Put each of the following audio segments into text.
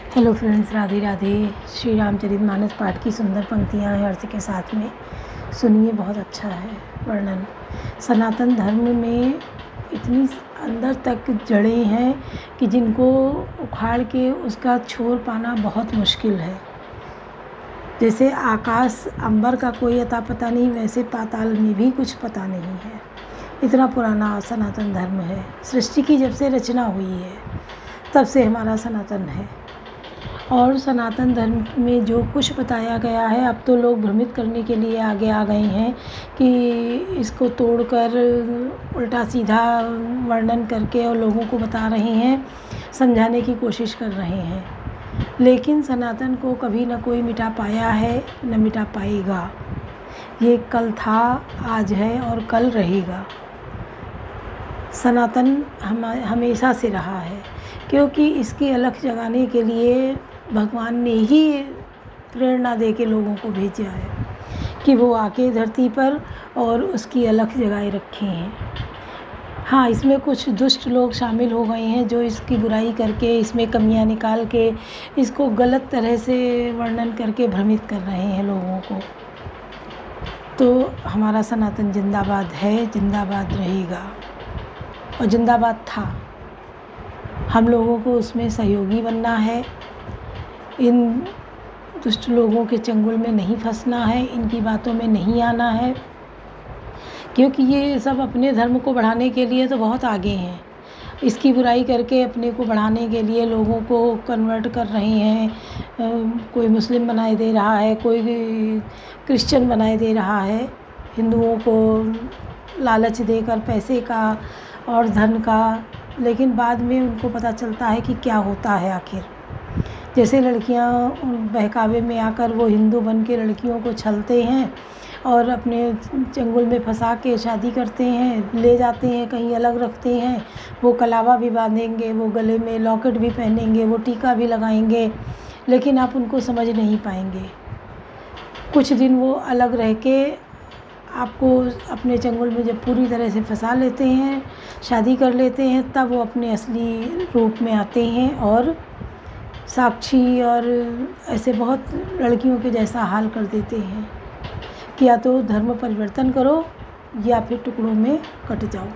Hello friends, Radhe Radhe. Shri Ramcharitmanas पाठ की सुंदर पंक्तियां हैं अर्थ के साथ में। सुनिए, बहुत अच्छा है वर्णन। सनातन धर्म में इतनी अंदर तक जड़ें हैं कि जिनको उखाड़ के उसका छोर पाना बहुत मुश्किल है। जैसे आकाश अंबर का कोई अता पता नहीं, वैसे पाताल में भी कुछ पता नहीं है। इतना पुराना सनातन धर्म है। सृष्टि की जब से रचना हुई है तब से हमारा सनातन है। और सनातन धर्म में जो कुछ बताया गया है, अब तो लोग भ्रमित करने के लिए आगे आ गए हैं कि इसको तोड़कर उल्टा सीधा वर्णन करके और लोगों को बता रहे हैं, समझाने की कोशिश कर रहे हैं। लेकिन सनातन को कभी न कोई मिटा पाया है, न मिटा पाएगा। ये कल था, आज है और कल रहेगा। सनातन हमेशा से रहा है, क्योंकि इसकी अलख जगाने के लिए भगवान ने ही प्रेरणा दे के लोगों को भेजा है कि वो आके धरती पर और उसकी अलख जगाए रखे हैं। हाँ, इसमें कुछ दुष्ट लोग शामिल हो गए हैं जो इसकी बुराई करके, इसमें कमियां निकाल के, इसको गलत तरह से वर्णन करके भ्रमित कर रहे हैं लोगों को। तो हमारा सनातन जिंदाबाद है, जिंदाबाद रहेगा और जिंदाबाद था। हम लोगों को उसमें सहयोगी बनना है। इन दुष्ट लोगों के चंगुल में नहीं फंसना है, इनकी बातों में नहीं आना है, क्योंकि ये सब अपने धर्म को बढ़ाने के लिए तो बहुत आगे हैं। इसकी बुराई करके अपने को बढ़ाने के लिए लोगों को कन्वर्ट कर रहे हैं। कोई मुस्लिम बनाए दे रहा है, कोई क्रिश्चियन बनाए दे रहा है। हिंदुओं को लालच देकर पैसे का और धन का, लेकिन बाद में उनको पता चलता है कि क्या होता है आखिर। जैसे लड़कियां बहकावे में आकर वो हिंदू बन के लड़कियों को छलते हैं और अपने चंगुल में फंसा के शादी करते हैं, ले जाते हैं, कहीं अलग रखते हैं। वो कलावा भी बांधेंगे, वो गले में लॉकेट भी पहनेंगे, वो टीका भी लगाएंगे, लेकिन आप उनको समझ नहीं पाएंगे। कुछ दिन वो अलग रह के आपको अपने चंगुल में जब पूरी तरह से फंसा लेते हैं, शादी कर लेते हैं, तब वो अपने असली रूप में आते हैं और साक्षी और ऐसे बहुत लड़कियों के जैसा हाल कर देते हैं कि या तो धर्म परिवर्तन करो या फिर टुकड़ों में कट जाओ।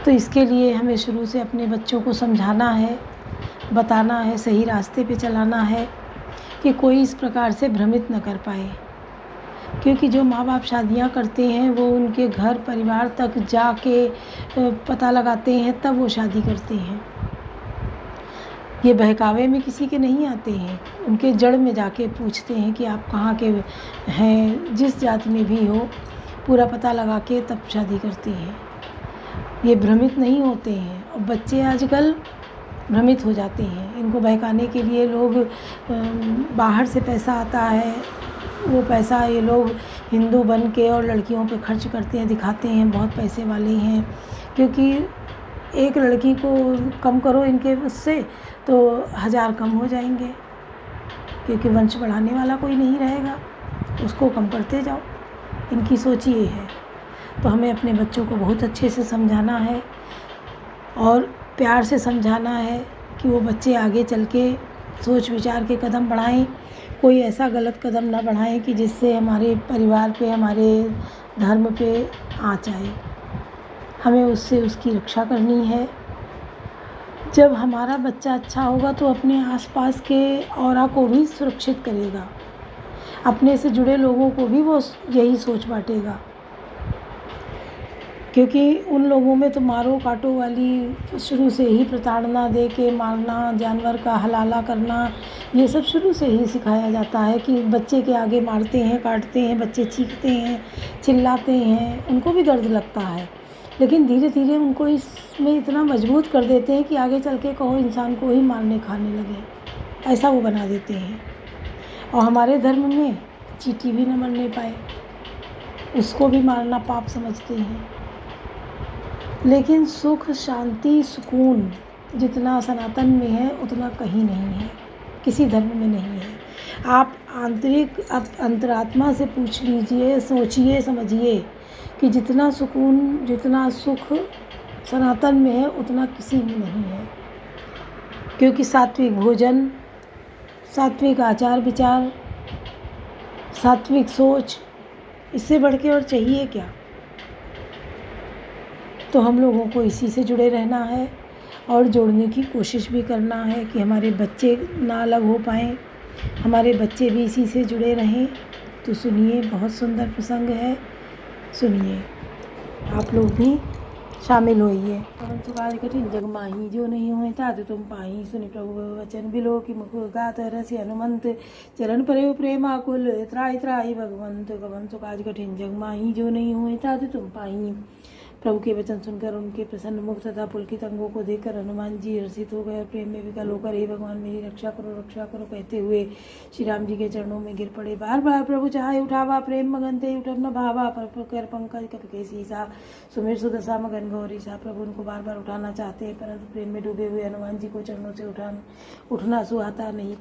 तो इसके लिए हमें शुरू से अपने बच्चों को समझाना है, बताना है, सही रास्ते पे चलाना है कि कोई इस प्रकार से भ्रमित न कर पाए। क्योंकि जो माँ बाप शादियाँ करते हैं वो उनके घर परिवार तक जाके पता लगाते हैं, तब वो शादी करते हैं। ये बहकावे में किसी के नहीं आते हैं, उनके जड़ में जाके पूछते हैं कि आप कहाँ के हैं, जिस जाति में भी हो, पूरा पता लगा के तब शादी करते हैं। ये भ्रमित नहीं होते हैं। और बच्चे आजकल भ्रमित हो जाते हैं। इनको बहकाने के लिए लोग बाहर से पैसा आता है, वो पैसा ये लोग हिंदू बन के और लड़कियों पे खर्च करते हैं, दिखाते हैं बहुत पैसे वाले हैं। क्योंकि एक लड़की को कम करो इनके उससे तो 1000 कम हो जाएंगे, क्योंकि वंश बढ़ाने वाला कोई नहीं रहेगा, उसको कम करते जाओ। इनकी सोच ये है। तो हमें अपने बच्चों को बहुत अच्छे से समझाना है और प्यार से समझाना है कि वो बच्चे आगे चल के सोच विचार के कदम बढ़ाएं, कोई ऐसा गलत कदम ना बढ़ाएं कि जिससे हमारे परिवार पे, हमारे धर्म पे आँच आए। हमें उससे उसकी रक्षा करनी है। जब हमारा बच्चा अच्छा होगा तो अपने आसपास के औरा को भी सुरक्षित करेगा, अपने से जुड़े लोगों को भी वो यही सोच बांटेगा। क्योंकि उन लोगों में तो मारो काटो वाली शुरू से ही प्रताड़ना दे के मारना, जानवर का हलाला करना, ये सब शुरू से ही सिखाया जाता है कि बच्चे के आगे मारते हैं, काटते हैं, बच्चे चीखते हैं, चिल्लाते हैं, उनको भी दर्द लगता है। लेकिन धीरे धीरे उनको इसमें इतना मजबूत कर देते हैं कि आगे चल के कहो इंसान को ही मारने खाने लगे, ऐसा वो बना देते हैं। और हमारे धर्म में चींटी भी न मरने पाए, उसको भी मारना पाप समझते हैं। लेकिन सुख, शांति, सुकून जितना सनातन में है उतना कहीं नहीं है, किसी धर्म में नहीं है। आप अंतरात्मा से पूछ लीजिए, सोचिए, समझिए कि जितना सुकून, जितना सुख सनातन में है उतना किसी में नहीं है। क्योंकि सात्विक भोजन, सात्विक आचार विचार, सात्विक सोच, इससे बढ़ के और चाहिए क्या। तो हम लोगों को इसी से जुड़े रहना है और जोड़ने की कोशिश भी करना है कि हमारे बच्चे ना अलग हो पाएँ, हमारे बच्चे भी इसी से जुड़े रहें। तो सुनिए, बहुत सुंदर प्रसंग है, सुनिए, आप लोग भी शामिल होइए। पवन सुखाज कठिन जग माही, जो नहीं हुए तात तुम पाही। सुनि प्रभु वचन बिलो की मुख गात रस हनुमंत, चरण परे प्रेम आकुल त्राहि त्राहि भगवंत। पवन सुखाज कठिन जग माही, जो नहीं हुए तात तुम पाही। प्रभु के वचन सुनकर उनके प्रसन्न मुख तथा पुलकित अंगों को देखकर हनुमान जी हर्षित हो गए। प्रेम में विकल होकर, हे भगवान मेरी रक्षा करो कहते हुए श्री राम जी के चरणों में गिर पड़े। बार बार प्रभु चाहे उठावा, प्रेम मगन ते उठन न भावा। कर पंकज कप के सीसा, सुमेर सुदशा मगन गौरी सा। प्रभु उनको बार बार उठाना चाहते हैं, परंतु प्रेम में डूबे हुए हनुमान जी को चरणों से उठना सुहाता नहीं।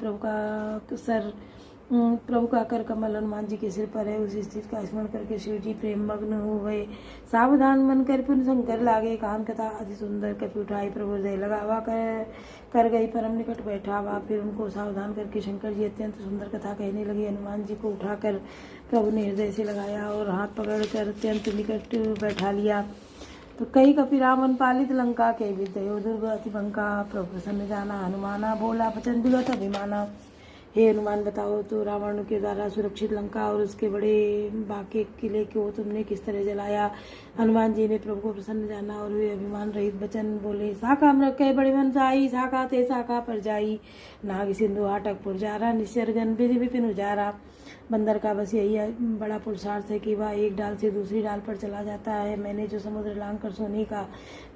प्रभु का कर कमल हनुमान जी के सिर पर है। उस स्थिति का स्मरण करके शिव जी प्रेम मग्न हो गए। सावधान मन कर पुन शंकर लागे, कान कथा अति सुंदर कपि उठाई। प्रभु हृदय लगावा कर गई परम निकट बैठावा। फिर उनको सावधान करके शंकर जी अत्यंत सुंदर कथा कहने लगे। हनुमान जी को उठाकर प्रभु ने हृदय से लगाया और हाथ पकड़ कर अत्यंत निकट बैठा लिया। तो कई कपि रावण पालित लंका के विद्यो दुर्ग अति बंका। प्रभु प्रसन्न जाना हनुमाना, बोला वचन विगत अभिमाना। हे हनुमान, बताओ तो रावण के द्वारा सुरक्षित लंका और उसके बड़े बाके किले को तुमने किस तरह जलाया। हनुमान जी ने प्रभु को प्रसन्न जाना और वे अभिमान रहित वचन बोले। साका मृग कह बड़े मन साई, साका ते साका पर जाई। नाग सिंधु हाटक पुरजारा, निसर्गन विधि विपिन उजारा। बंदर का बस यही बड़ा पुरुषार्थ है कि वह एक डाल से दूसरी डाल पर चला जाता है। मैंने जो समुद्र लांग कर सोने का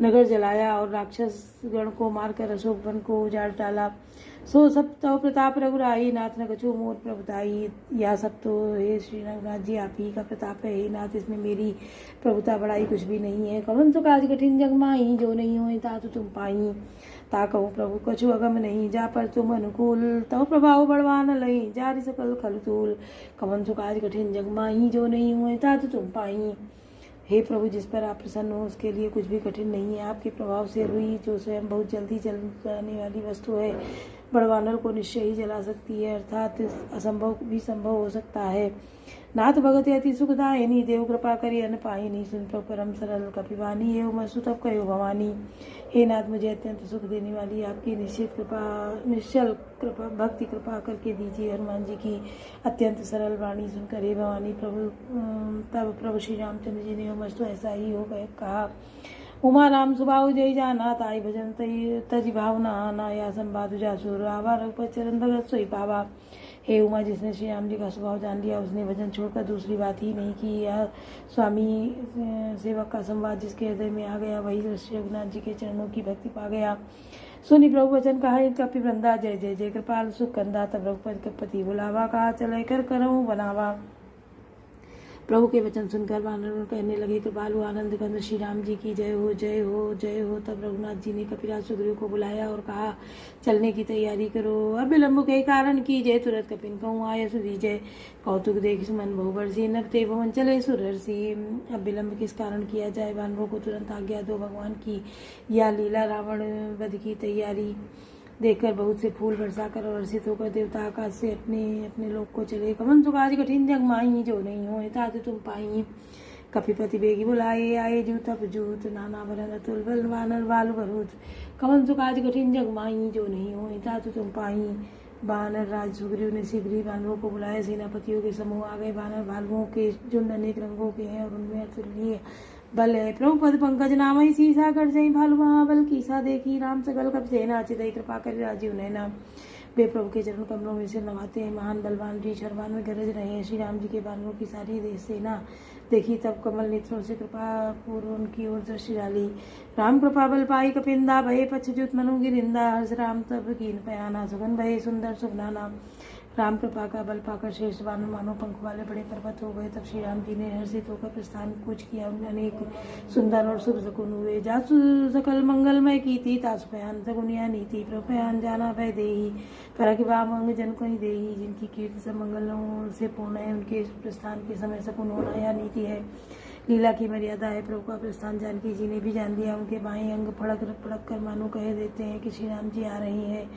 नगर जलाया और राक्षस गण को मारकर अशोक वन को उजाड़ डाला, सो सब तो प्रताप रघुराई, नाथ न कछु मोर प्रभुताई। यह सब तो हे श्री रघुनाथ जी आप ही का प्रताप है, हे नाथ, इसमें मेरी प्रभुता बड़ाई कुछ भी नहीं है। कवन तो काज कठिन जग माही, जो नहीं होई तात तुम पाई। ता कहूँ प्रभु कछु अगम नहीं, जा पर तुम अनुकूल। तव प्रभाव बड़वान लई, जारि सकल खलतूल। कवन सो काज कठिन जग माही, जो नहीं हुए तात तुम पाई। हे प्रभु, जिस पर आप प्रसन्न हो उसके लिए कुछ भी कठिन नहीं है। आपके प्रभाव से रुई, जो स्वयं बहुत जल्दी जल जाने वाली वस्तु है, बड़वानर को निश्चय ही जला सकती है, अर्थात असंभव भी संभव हो सकता है। नाथ भगत अति सुखदायिनी, देव कृपा करी अन पाइनी। सुन प्रभु परम सरल कपिवानी, हे उमसु तब कहो भवानी। हे नाथ, मुझे अत्यंत सुख देने वाली आपकी निश्चल कृपा भक्ति कृपा करके दीजिए। हनुमान जी की अत्यंत सरल वाणी सुनकर हे भवानी तब प्रभु श्री रामचंद्र जी ने उमस्तु ऐसा ही हो गए कहा। उमा राम सुबाहु जय जाना, ताई भजन तजी भावना आना। या संवाद जासुर आवा, रघुपति चरण भगत सोई पावा। हे उमा, जिसने श्री राम जी का स्वभाव जान लिया उसने भजन छोड़कर दूसरी बात ही नहीं की। यह स्वामी सेवक का संवाद जिसके हृदय में आ गया वही श्री रघुनाथ जी के चरणों की भक्ति पा गया। सुनि प्रभु वचन कहा, कपि वृंदा जय जय जय कृपाल सुख कंदा। तब रघुपति कपति बुलावा, कहा चले कर करऊं बनावा। प्रभु के वचन सुनकर वानर कहने लगे, कृपालु आनंद कंद श्री राम जी की जय हो जय हो जय हो। तब रघुनाथ जी ने कपिराज सुग्रीव को बुलाया और कहा, चलने की तैयारी करो। अब विलम्ब के कारण की जय, तुरंत कपिन कहूँ आय सुधी जय। कौतुक देख सुमन बहुबरसी, नभ ते भवन चले सुरहर्षि। अब विलम्ब किस कारण किया जाए, वानरों को तुरंत आज्ञा दो। भगवान की या लीला रावण वध की तैयारी देखकर बहुत से फूल बरसाकर और हर्षित होकर देवता आकाश से अपने अपने लोक को चले। कवन सो काज कठिन जग माही, जो नहीं हो तात तुम पाई। कपिपति बेगी बुलाए, आए जूत तप जूत। नाना वरन अतुल बल, वानर बालु भरूत। कवन सो काज कठिन जग माही, जो नहीं हो तात तुम पाई। वानर राज सुग्रीव ने शीघ्र ही वानरों को बुलाया। सेनापतियों के समूह आ गए। वानर भालुओं के झुंड अनेक रंगों के हैं और उनमें अतुलनीय बल है। प्रभु पद पंकज नामई, सीसा कर जई भालु महाबल। कीसा देखी राम सकल कपि सेना, चितई कृपा कर राजीव नैना। वे प्रभु के चरण कमलों में से नवाते हैं। महान बलवान रीछ हरवान में गरज रहे हैं। श्री राम जी के वानरों की सारी सेना देखी, तब कमल नेत्रों से कृपा पूर्व उनकी ओर दृष्टि डाली। राम कृपा बल पाई कपिंदा, भये पछजुत मनु गिरिंदा। हर्ष राम तब कीन पयाना, सुगन भये सुंदर सुखनाना। राम कृपा का बल पाकर श्रेष्ठ वानर मानो पंख वाले बड़े पर्वत हो गए। तब श्री राम जी ने हर्षित होकर प्रस्थान कूच किया। उनमें अनेक सुंदर और शुभ शकुन हुए। जासु सकल मंगलमय की थी, तासु पयान सगुनिया नीति। प्रभयान जाना भय देही, परकिवामंग जन को ही देही। जिनकी कीर्ति सब मंगलों से पूर्ण है, उनके प्रस्थान के समय शकुन होना या नीति है। लीला की मर्यादा है प्रभु का प्रस्थान जानकी जी ने भी जान लिया। उनके बाएं अंग फड़क फड़क कर मानो कह देते हैं कि श्री राम जी आ रहे हैं।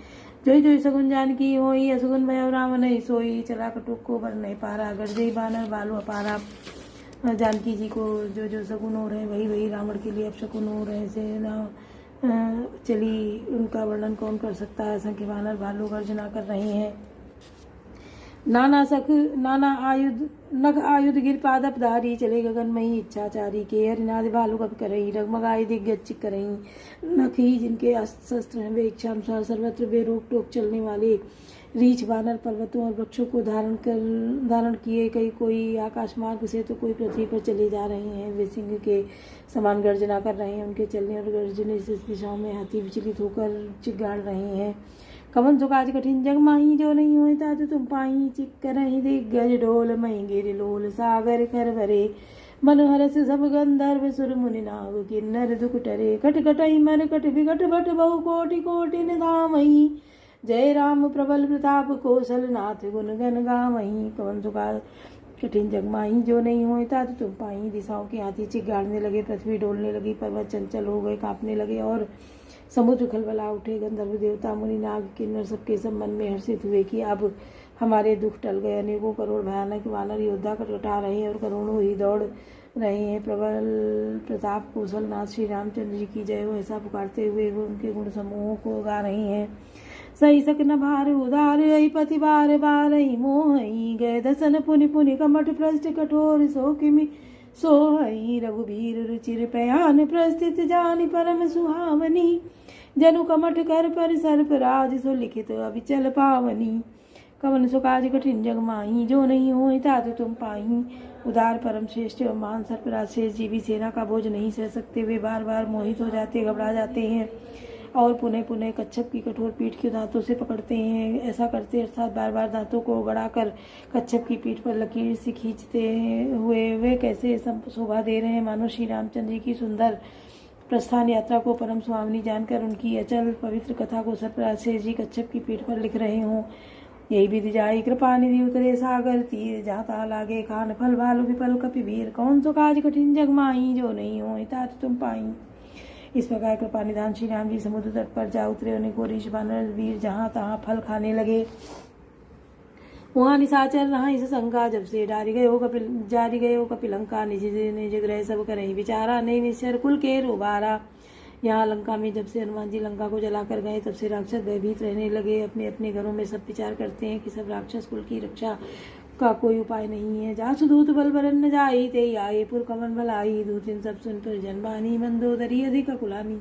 जोई जोई सगुन जानकी होई, असगुन भयो राम नहीं सोई। चला कटुक को बर नहीं पारा, गर्जई बानर बालू अपारा। जानकी जी को जो जो सगुन हो रहे वही वही रावण के लिए अपशकुन हो रहे से ना चली। उनका वर्णन कौन कर सकता है। असंख्य बानर भालू गर्जना कर रहे हैं। नाना आयुध नख आयुध गिर पादप धारी, चले गगन मही इच्छाचारी के। हरिनाद भालू कप करही, डगमगाई दिग्गज करही। नख ही जिनके अस्त्र शस्त्र हैं वे इच्छा अनुसार सर्वत्र बेरोक टोक चलने वाले। रीछ बानर पर्वतों और वृक्षों को धारण किए, कई कोई आकाश मार्ग से तो कोई पृथ्वी पर चले जा रहे हैं। वे सिंह के समान गर्जना कर रहे हैं। उनके चलने और गर्जने से दिशाओं में हाथी विचलित होकर चिगाड़ रहे हैं। कवन सो काज कठिन जग माही, जो नहीं होता तो तुम पाही। चिक करहि दिग्गज ढोल मही गिर लोल, सागर कर भरे मनोहरस सब गंधर्व सुर मुनि नाग। किन्नर दुख टरे कट कटई मर कट विकट भट बहु कोटि कोटि निधामही। जय राम प्रबल प्रताप कौशल नाथ, गुण गण गावही। कवन सो काज कठिन जग माही, जो नहीं होता तो तुम पाई। दिशाओं के हाथी चिगाड़ने लगे, पृथ्वी डोलने लगी, पर्वत चंचल हो गए, कांपने लगे और समुद्र खलबला उठे। गंधर्व देवता मुनि नाग किन्नर सबके सब मन में हर्षित हुए कि अब हमारे दुख टल गए। अनेकों करोड़ भयानक वानर योद्धा कटकटा रहे हैं और करोड़ों ही दौड़ रहे हैं। प्रबल प्रताप कौशल नाथ श्री रामचंद्र जी की जय हो ऐसा पुकारते हुए वो उनके गुण समूहों को गा रहे हैं। सही सकन भार उदार आई, पति बार बार ही मोहई। गए दसन पुनि पुनि कमठ पृष्ठ कठोर, सो किमि सोहई। रघुबीर रुचिर पयान प्रस्थित, जानि परम सुहावनी। जनु कमठ कर पर सर्पराज, सो लिखित अविचल पावनी। कवन सो काज कठिन जग माही, जो नहीं होई तात तुम पाही। उदार परम श्रेष्ठ मान सर्पराज शेष जीवी सेना का बोझ नहीं सह सकते। वे बार बार मोहित हो जाते, घबरा जाते हैं और पुनः पुनः कच्छप की कठोर पीठ के दांतों से पकड़ते हैं। ऐसा करते अर्थात बार बार दांतों को गड़ाकर कच्छप की पीठ पर लकीर से खींचते हुए वे कैसे शोभा दे रहे हैं, मानो श्री रामचंद्र जी की सुंदर प्रस्थान यात्रा को परम सुहावनी जानकर उनकी अचल पवित्र कथा को सर्पराज शेष जी कच्छप की पीठ पर लिख रहे हों। यही विधि जाई कृपा निधि उतरे सागर तीर, जाता लागे खान फल भालू विपल कपिवीर। कौन सो काज कठिन जग माही, जो नहीं होई तात तुम पाई। इस प्रकार कृपा निधान श्री राम जी समुद्र तट पर जा उतरे। उन्हें गोरीश बानर वीर जहाँ तहाँ फल खाने लगे। वहाँ निशाचर रहा इस शंका, जब से जारी गए हो कपिलंका। निज निज ग्रह सब करही विचारा, नहीं निश्चर कुल के रोबारा। यहाँ लंका में जब से हनुमान जी लंका को जलाकर गए तब से राक्षस भयभीत रहने लगे। अपने अपने घरों में सब विचार करते हैं कि सब राक्षस कुल की रक्षा का कोई उपाय नहीं है। जासु दूत बल बरन न जाई, ते आए पुर कमन भलाई। दूतिन सब सुन पर जनबानी, मंदोदरी अधिक कुलानी।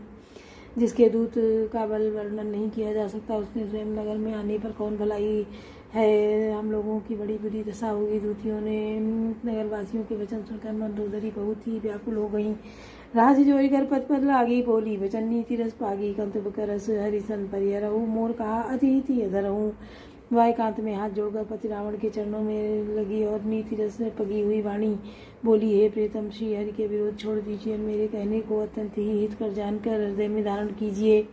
जिसके दूत का बल वर्णन नहीं किया जा सकता, उसने स्वयं नगर में आने पर कौन भलाई है। हम लोगों की बड़ी बुरी दशा होगी। दूतियों ने नगरवासियों के वचन सुनकर मंदोदरी बहुत ही व्याकुल हो गई। राज जोई कर पद पर लागी, बोली वचन नीति रस पागी। कंतुब करस हरिसन परिहरहु, मोर कहा अतिथि अधरहु। वायकांत में हाथ जोड़कर पति रावण के चरणों में लगी और नीति रस में पगी हुई वाणी बोली, हे प्रीतम श्री हरि के विरोध छोड़ दीजिए, मेरे कहने को अत्यंत ही हित कर जानकर हृदय में धारण कीजिए।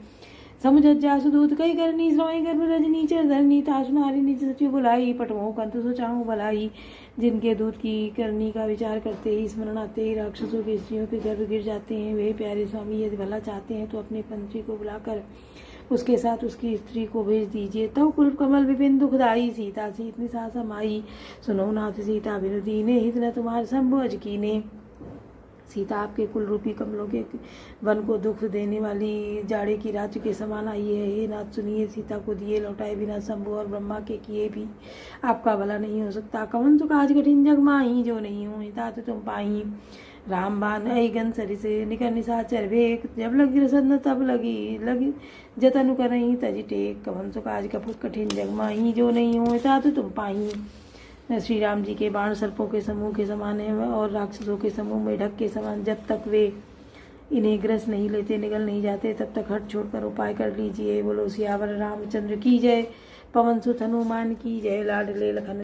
समुझत जासु दूत कई करनी, श्रवई गर्भ रजनी चर धरनी। तासु नारी निज सचिव बुलाई, पटमोह कंतु सो चाहूं भलाई। जिनके दूत की करनी का विचार करते ही स्मरण आते ही राक्षसों की स्त्रियों के गर्भ गिर जाते हैं। वे प्यारे स्वामी यदि भला चाहते हैं तो अपने पंथी को बुलाकर उसके साथ उसकी स्त्री को भेज दीजिए। तब कुल कमल विपिन दुखदाई, सीता से इतनी सा समाई। सुनो नाथ सीता विनुदी ने, हित न तुम्हारे शंभु अज कीने। सीता आपके कुल रूपी कमलों के वन को दुख देने वाली जाड़े की रात्रि के समान आई है। हे नाथ सुनिए, सीता को दिए लौटाए बिना शंभु और ब्रह्मा के किए भी आपका भला नहीं हो सकता। कवन सो काज कठिन जग माही, जो नहीं हो तात तुम पाही। राम बान गन सरि से निकर निशाचर भेक, जब लगी रसद तब लगी जतन करही तज टेक। कवन सो काज कठिन जग माही, जो नहीं हो तात तुम पाही। श्री राम जी के बाण सर्पों के समूह के समान है और राक्षसों के समूह में ढक के समान। जब तक वे इन्हें ग्रस नहीं लेते, निगल नहीं जाते, तब तक हट छोड़कर उपाय कर लीजिए। बोलो सियावर रामचंद्र की जय, पवन सुत हनुमान की जय। लाडले लखन